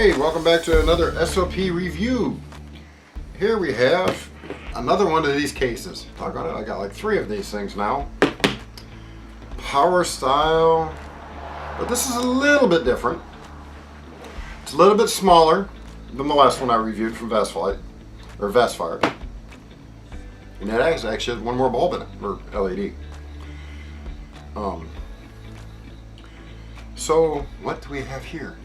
Hey, welcome back to another SOP review. Here we have another one of these cases. I got like 3 of these things now. Power style, but this is a little bit different. It's a little bit smaller than the last one I reviewed from Vestfire. And that actually has one more bulb in it, or LED. So what do we have here?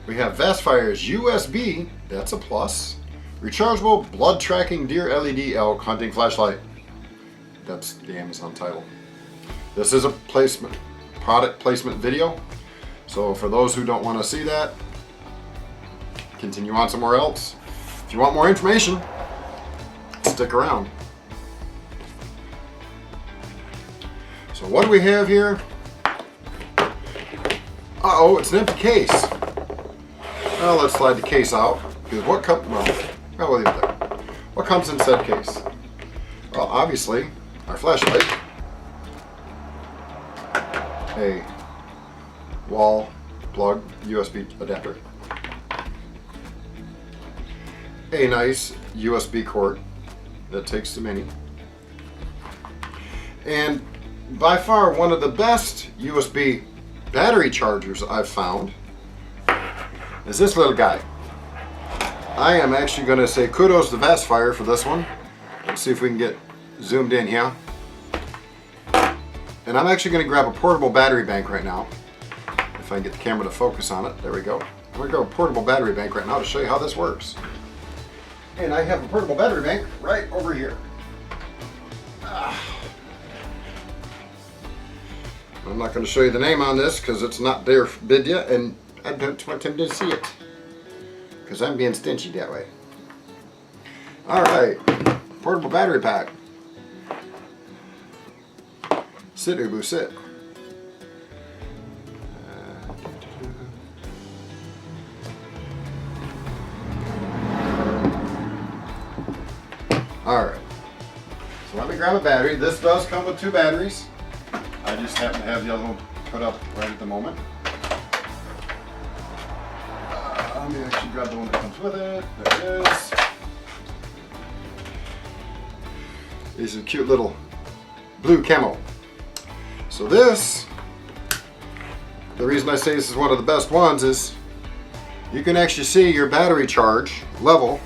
We have Vestfire's USB, that's a plus. Rechargeable blood tracking deer LED elk hunting flashlight. That's the Amazon title. This is a product placement video. So for those who don't want to see that, continue on somewhere else. If you want more information, stick around. So what do we have here? Uh-oh, it's an empty case. Well, let's slide the case out. Because what comes in said case? Well, obviously, our flashlight, a wall plug USB adapter, a nice USB cord that takes the mini, and by far one of the best USB battery chargers I've found is this little guy. I am actually going to say kudos to Vestfire for this one. Let's see if we can get zoomed in here. And I'm actually going to grab a portable battery bank right now. If I can get the camera to focus on it. There we go. I'm going to grab a portable battery bank right now to show you how this works. And I have a portable battery bank right over here. I'm not going to show you the name on this because it's not there bid yet, and I don't want him to see it because I'm being stingy that way. Alright, portable battery pack. Sit, Ubu, sit. Alright, so let me grab a battery. This does come with 2 batteries. I just happen to have the other one put up right at the moment. Let me actually grab the one that comes with it. There it is. These are cute little blue camo. So this, the reason I say this is one of the best ones is you can actually see your battery charge level,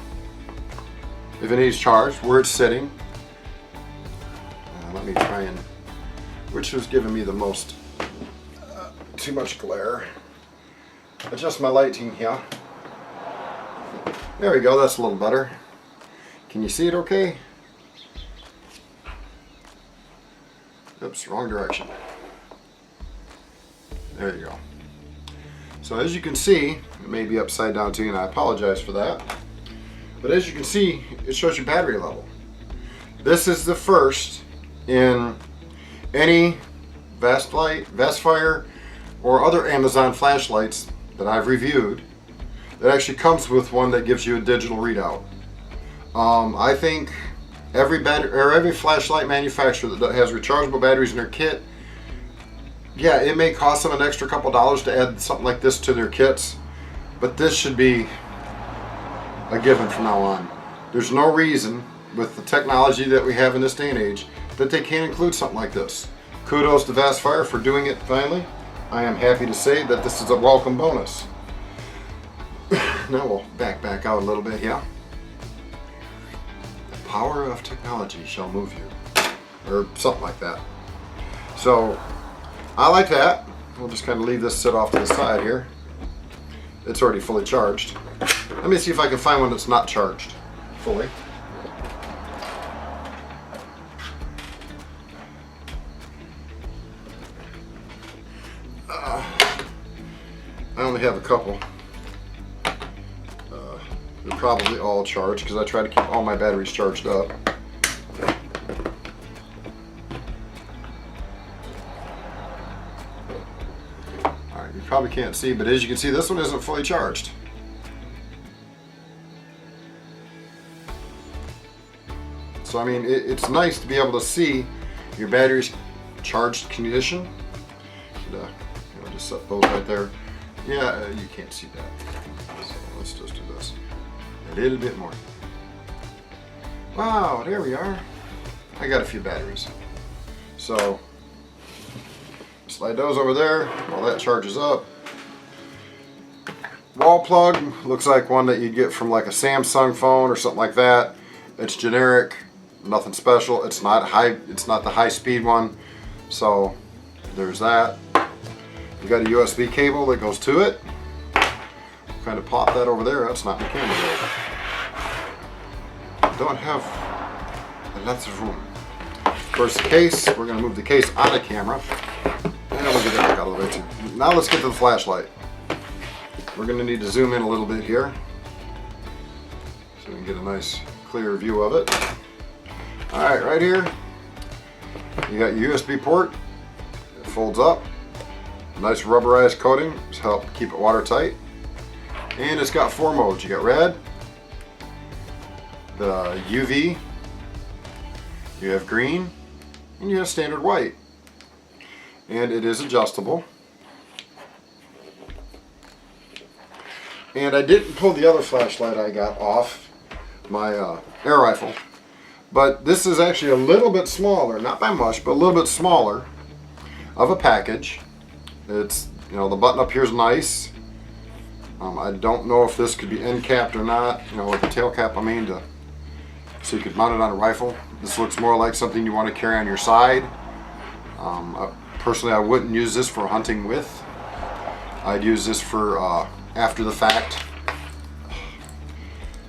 if it needs charge, where it's sitting. Let me try and, which was giving me the most, too much glare. Adjust my lighting here. There we go, that's a little better. Can you see it okay? Oops, wrong direction. There you go. So as you can see, it may be upside down to you and I apologize for that. But as you can see, it shows your battery level. This is the first in any Vestfire or other Amazon flashlights that I've reviewed that actually comes with one that gives you a digital readout. I think every flashlight manufacturer that has rechargeable batteries in their kit, yeah, it may cost them an extra couple dollars to add something like this to their kits, but this should be a given from now on. There's no reason with the technology that we have in this day and age that they can't include something like this. Kudos to Vestfire for doing it finally. I am happy to say that this is a welcome bonus. Now we'll back out a little bit here. The power of technology shall move you. Or something like that. So, I like that. We'll just kind of leave this sit off to the side here. It's already fully charged. Let me see if I can find one that's not charged fully. I only have a couple. They're probably all charged because I try to keep all my batteries charged up. Alright, you probably can't see, but as you can see, this one isn't fully charged. So I mean, it's nice to be able to see your battery's charged condition. And, just set those right there. Yeah, you can't see that. So let's just do this a little bit more. Wow, there we are. I got a few batteries. So slide those over there while that charges up. Wall plug looks like one that you'd get from like a Samsung phone or something like that. It's generic, nothing special. It's not the high speed one. So there's that. You got a USB cable that goes to it. Kind of pop that over there. That's not in the camera. Don't have lots of room. First, the case. We're going to move the case out of camera. And we'll get that back out of the way too. Now let's get to the flashlight. We're going to need to zoom in a little bit here so we can get a nice clear view of it. Alright, right here you got your USB port. It folds up. Nice rubberized coating to help keep it watertight. And it's got 4 modes. You got red, the UV, you have green, and you have standard white. And it is adjustable. And I didn't pull the other flashlight I got off my air rifle. But this is actually a little bit smaller, not by much, but a little bit smaller of a package. It's, you know, the button up here is nice. I don't know if this could be end capped or not, you know, with the tail cap, I mean, so you could mount it on a rifle. This looks more like something you want to carry on your side. Personally, I wouldn't use this for hunting with. I'd use this for after the fact.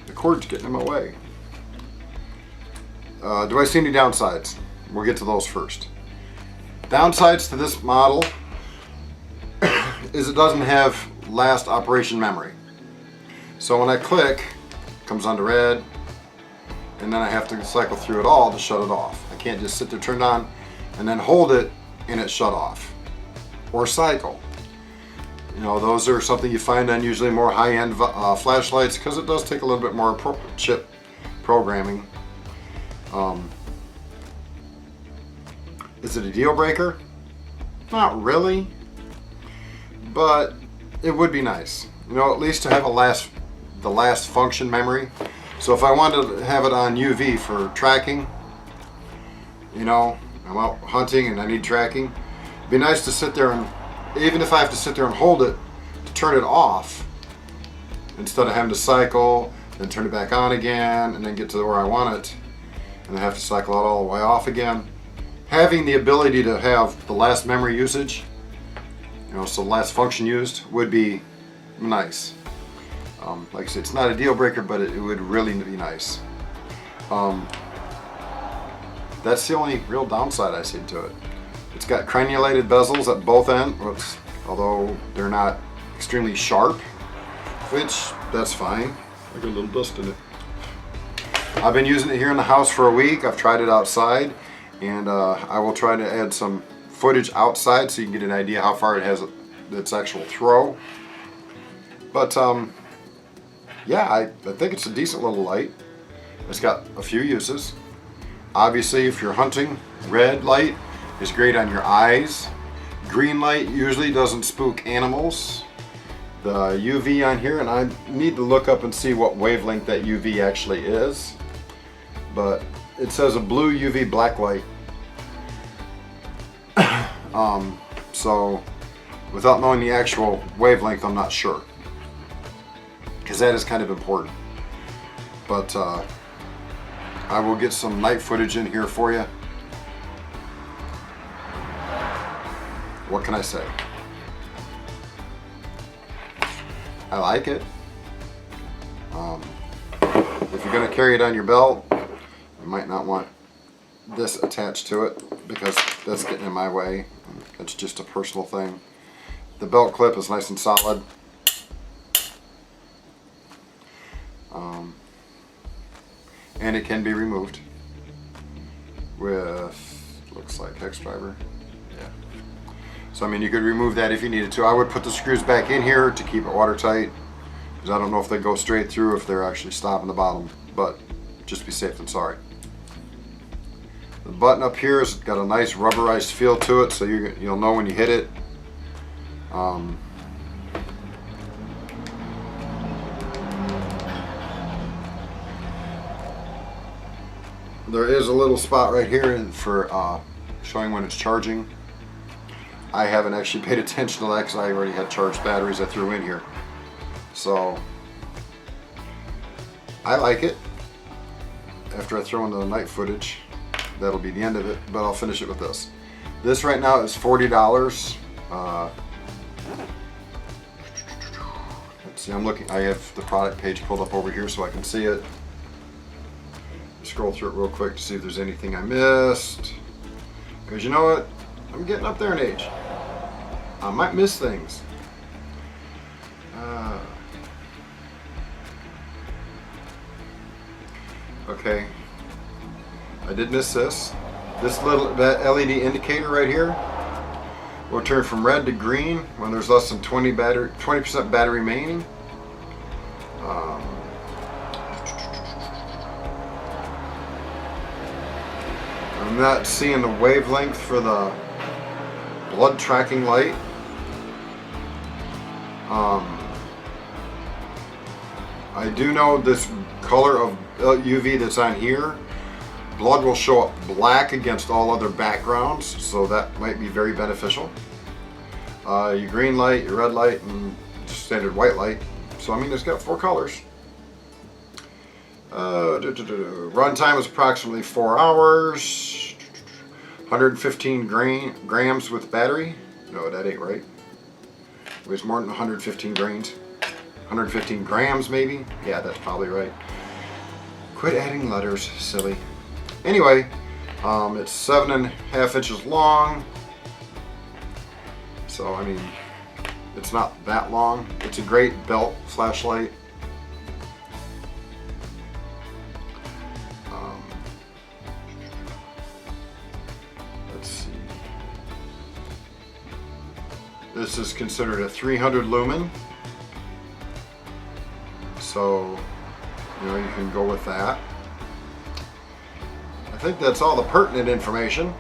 The cord's getting in my way. Do I see any downsides? We'll get to those first. Downsides to this model is it doesn't have last operation memory. So when I click, it comes on to red, and then I have to cycle through it all to shut it off. I can't just sit there, turn it on, and then hold it and it shut off. Or cycle. You know, those are something you find on usually more high-end flashlights because it does take a little bit more chip programming. Is it a deal breaker? Not really, but it would be nice, you know, at least to have the last function memory. So if I wanted to have it on UV for tracking, you know, I'm out hunting and I need tracking, it'd be nice to sit there and, even if I have to sit there and hold it, to turn it off instead of having to cycle, then turn it back on again, and then get to where I want it, and then have to cycle it all the way off again. Having the ability to have the last memory usage, you know, so the last function used would be nice. Like I said, it's not a deal breaker, but it would really be nice. That's the only real downside I see to it. It's got crenulated bezels at both ends, although they're not extremely sharp, which that's fine. I got a little dust in it. I've been using it here in the house for a week. I've tried it outside, and I will try to add some footage outside so you can get an idea how far it has its actual throw. But yeah, I think it's a decent little light. It's got a few uses. Obviously, if you're hunting, red light is great on your eyes. Green light usually doesn't spook animals. The UV on here, and I need to look up and see what wavelength that UV actually is. But it says a blue UV black light. So without knowing the actual wavelength, I'm not sure, because that is kind of important. But I will get some night footage in here for you. What can I say? I like it. If you're going to carry it on your belt, you might not want this attached to it because that's getting in my way. It's just a personal thing. The belt clip is nice and solid. And it can be removed with, looks like hex driver. Yeah. So I mean, you could remove that if you needed to. I would put the screws back in here to keep it watertight, because I don't know if they go straight through, if they're actually stopping the bottom, but just be safe than sorry. The button up here has got a nice rubberized feel to it, so you'll know when you hit it. there is a little spot right here for showing when it's charging. I haven't actually paid attention to that because I already had charged batteries I threw in here. So I like it. After I throw in the night footage, that'll be the end of it, but I'll finish it with this. This right now is $40. Let's see, I have the product page pulled up over here so I can see it. Scroll through it real quick to see if there's anything I missed. Because you know what? I'm getting up there in age. I might miss things. Okay. I did miss this. This little LED indicator right here will turn from red to green when there's less than 20% battery remaining. I'm not seeing the wavelength for the blood tracking light. I do know this color of UV that's on here, blood will show up black against all other backgrounds, so that might be very beneficial. Your green light, your red light, and standard white light. So I mean, it's got 4 colors. Run time is approximately 4 hours. 115 grams with battery. No, that ain't right. It weighs more than 115 grains. 115 grams maybe. Yeah, that's probably right. Quit adding letters, silly. Anyway, it's 7.5 inches long. So I mean, it's not that long. It's a great belt flashlight. Let's see. This is considered a 300 lumen. So, you know, you can go with that. I think that's all the pertinent information.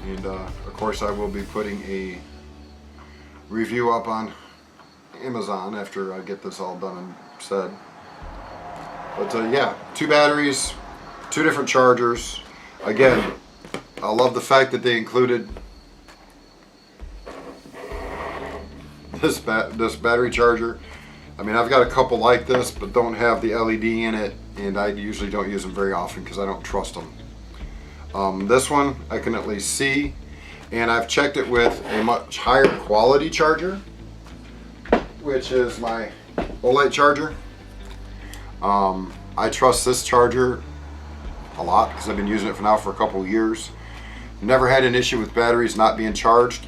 And of course I will be putting a review up on Amazon after I get this all done and said. But yeah, 2 batteries, 2 different chargers. Again, I love the fact that they included this battery charger. I mean, I've got a couple like this, but don't have the LED in it, and I usually don't use them very often because I don't trust them. This one I can at least see, and I've checked it with a much higher quality charger, which is my Olight charger. I trust this charger a lot because I've been using it for a couple of years. Never had an issue with batteries not being charged,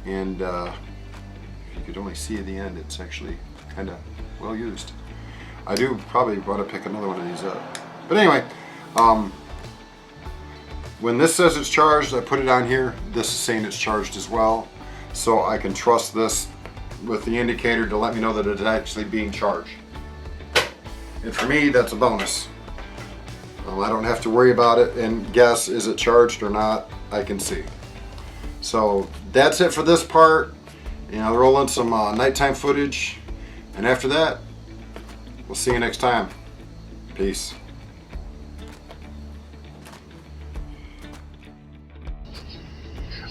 and if you could only see at the end, it's actually kind of well used. I do probably want to pick another one of these up. But anyway, when this says it's charged, I put it on here. This is saying it's charged as well. So I can trust this with the indicator to let me know that it's actually being charged. And for me, that's a bonus. I don't have to worry about it and guess, is it charged or not? I can see. So that's it for this part. You know, I'll roll in some nighttime footage. And after that, we'll see you next time. Peace.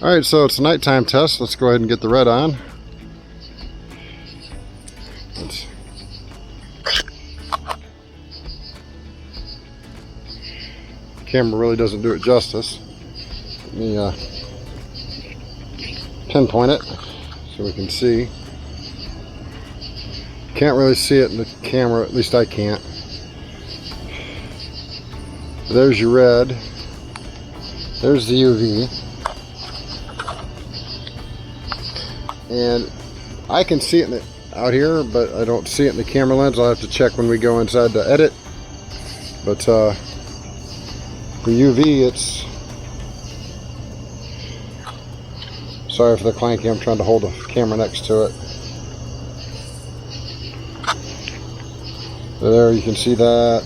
Alright, so it's a nighttime test. Let's go ahead and get the red on. Camera really doesn't do it justice. Let me pinpoint it so we can see. Can't really see it in the camera, at least I can't. There's your red. There's the UV. And I can see it out here, but I don't see it in the camera lens. I'll have to check when we go inside to edit. But for UV, it's... Sorry for the clanky, I'm trying to hold the camera next to it. So there, you can see that.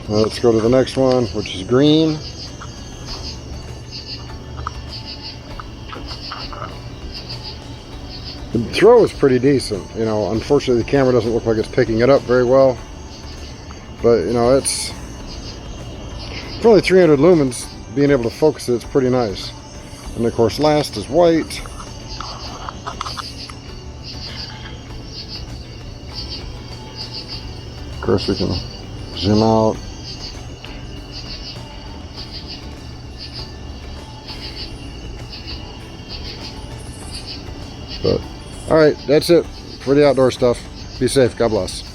Now let's go to the next one, which is green. throw is pretty decent. You know, unfortunately the camera doesn't look like it's picking it up very well, but you know, it's for only 300 lumens, being able to focus it's pretty nice. And of course last is white. Of course we can zoom out. But all right, that's it for the outdoor stuff. Be safe. God bless.